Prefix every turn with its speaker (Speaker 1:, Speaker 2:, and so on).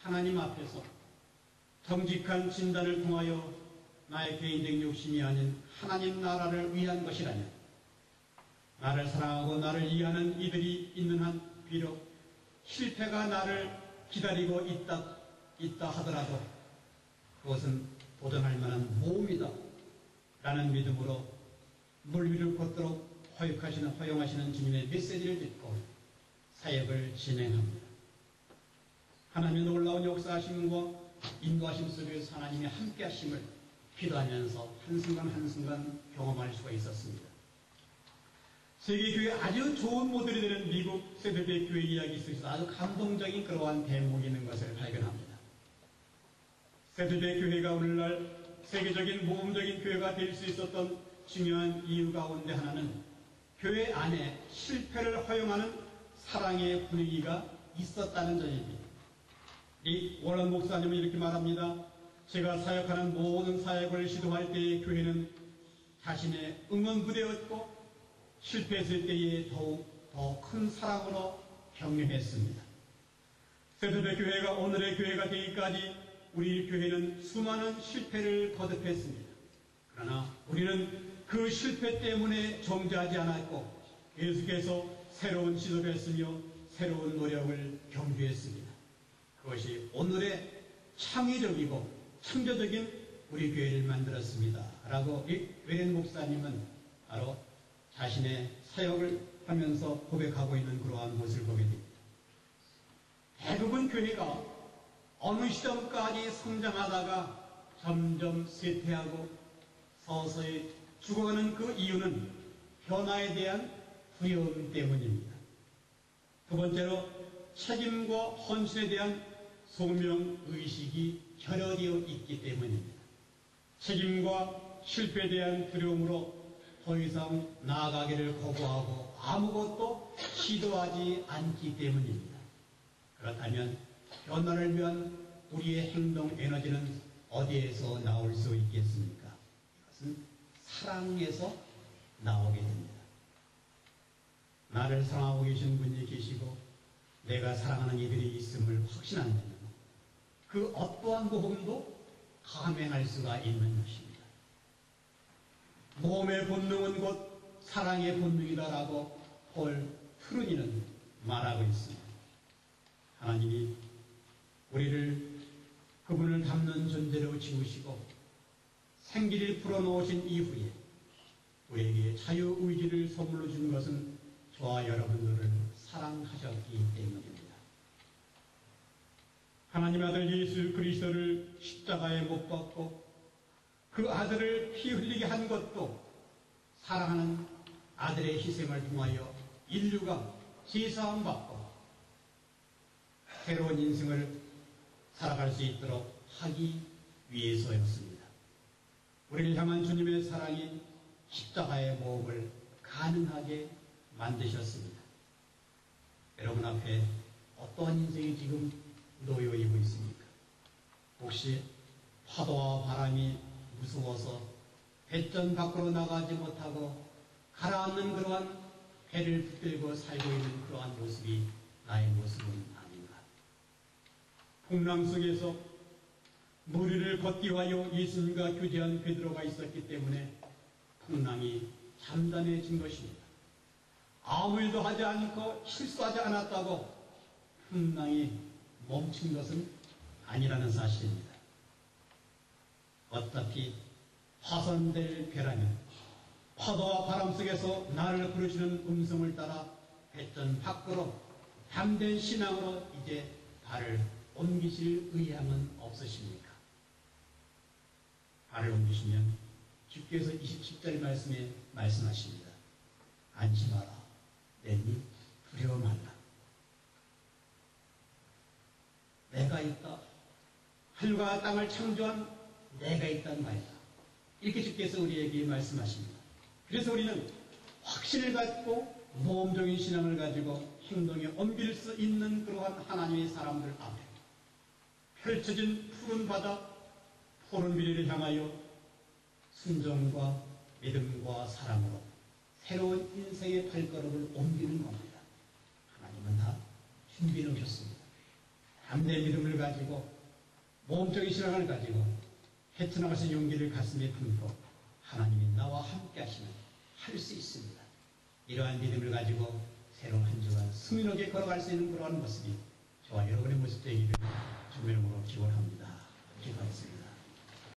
Speaker 1: 하나님 앞에서 정직한 진단을 통하여 나의 개인적 욕심이 아닌 하나님 나라를 위한 것이라면, 나를 사랑하고 나를 이해하는 이들이 있는 한 비록 실패가 나를 기다리고 있다 하더라도 그것은 도전할 만한 모험이다 라는 믿음으로 물 위를 걷도록 허용하시는 주님의 메시지를 듣고 사역을 진행합니다. 하나님의 놀라운 역사하심과 인도하심 속에서 하나님의 함께하심을 기도하면서 한순간 한순간 경험할 수가 있었습니다. 세계교회 아주 좋은 모델이 되는 미국 세드베이 교회 이야기 속에서 아주 감동적인 그러한 대목이 있는 것을 발견합니다. 세드베이 교회가 오늘날 세계적인 모범적인 교회가 될 수 있었던 중요한 이유 가운데 하나는 교회 안에 실패를 허용하는 사랑의 분위기가 있었다는 점입니다. 이 워런 목사님은 이렇게 말합니다. 제가 사역하는 모든 사역을 시도할 때의 교회는 자신의 응원부대였고 실패했을 때에 더욱 더 큰 사랑으로 격려했습니다. 세드베이 교회가 오늘의 교회가 되기까지 우리 교회는 수많은 실패를 거듭했습니다. 그러나 우리는 그 실패 때문에 정지하지 않았고 계속해서 새로운 시도를 했으며 새로운 노력을 경주했습니다. 그것이 오늘의 창의적이고 창조적인 우리 교회를 만들었습니다. 라고 웨렌 목사님은 바로 자신의 사역을 하면서 고백하고 있는 그러한 모습을 보게 됩니다. 대부분 교회가 어느 시점까지 성장하다가 점점 쇠퇴하고 서서히 죽어가는 그 이유는 변화에 대한 두려움 때문입니다. 두 번째로 책임과 헌신에 대한 소명의식이 결여되어 있기 때문입니다. 책임과 실패에 대한 두려움으로 더 이상 나아가기를 거부하고 아무것도 시도하지 않기 때문입니다. 그렇다면 변화를 위한 우리의 행동 에너지는 어디에서 나올 수 있겠습니까? 이것은 사랑에서 나오게 됩니다. 나를 사랑하고 계신 분이 계시고 내가 사랑하는 이들이 있음을 확신한다면 그 어떠한 모험도 감행할 수가 있는 것입니다. 모험의 본능은 곧 사랑의 본능이다라고 폴 트루니는 말하고 있습니다. 하나님이 우리를 그분을 닮는 존재로 지으시고 생기를 불어넣으신 이후에 우리에게 자유의지를 선물로 준 것은 저와 여러분들을 사랑하셨기 때문입니다. 하나님 아들 예수 그리스도를 십자가에 못 박고 그 아들을 피 흘리게 한 것도 사랑하는 아들의 희생을 통하여 인류가 제사함 받고 새로운 인생을 살아갈 수 있도록 하기 위해서였습니다. 우리를 향한 주님의 사랑이 십자가의 모험을 가능하게 만드셨습니다. 여러분 앞에 어떠한 인생이 지금 놓여 있고 있습니까? 혹시 파도와 바람이 무서워서 배전 밖으로 나가지 못하고 가라앉는 그러한 배를 붙들고 살고 있는 그러한 모습이 나의 모습은 아닌가? 풍랑 속에서 무리를 걷기 위하여 예수님과 교제한 베드로가 있었기 때문에 풍랑이 잠잠해진 것입니다. 아무 일도 하지 않고 실수하지 않았다고 풍랑이 멈춘 것은 아니라는 사실입니다. 어차피 화선될 배라면 파도와 바람 속에서 나를 부르시는 음성을 따라 배전 밖으로 담된 신앙으로 이제 발을 옮기실 의향은 없으십니까? 발을 옮기시면 주께서 27절 말씀에 말씀하십니다. 안심하라. 내니 두려워 말라. 내가 있다. 하늘과 땅을 창조한 내가 있단 말이다. 이렇게 주께서 우리에게 말씀하십니다. 그래서 우리는 확신을 갖고 모험적인 신앙을 가지고 행동에 옮길 수 있는 그러한 하나님의 사람들 앞에 펼쳐진 푸른 바다, 푸른 미래를 향하여 순종과 믿음과 사랑으로 새로운 인생의 발걸음을 옮기는 겁니다. 하나님은 다 준비해 놓으셨습니다. 담대한 믿음을 가지고 모험적인 신앙을 가지고 헤쳐나가서 용기를 가슴에 품고 하나님이 나와 함께 하시면 할 수 있습니다. 이러한 믿음을 가지고 새로운 한 주간 승리하게 걸어갈 수 있는 그러한 모습이 저와 여러분의 모습 되기를 주님의 이름으로 기원합니다. 기도하겠습니다.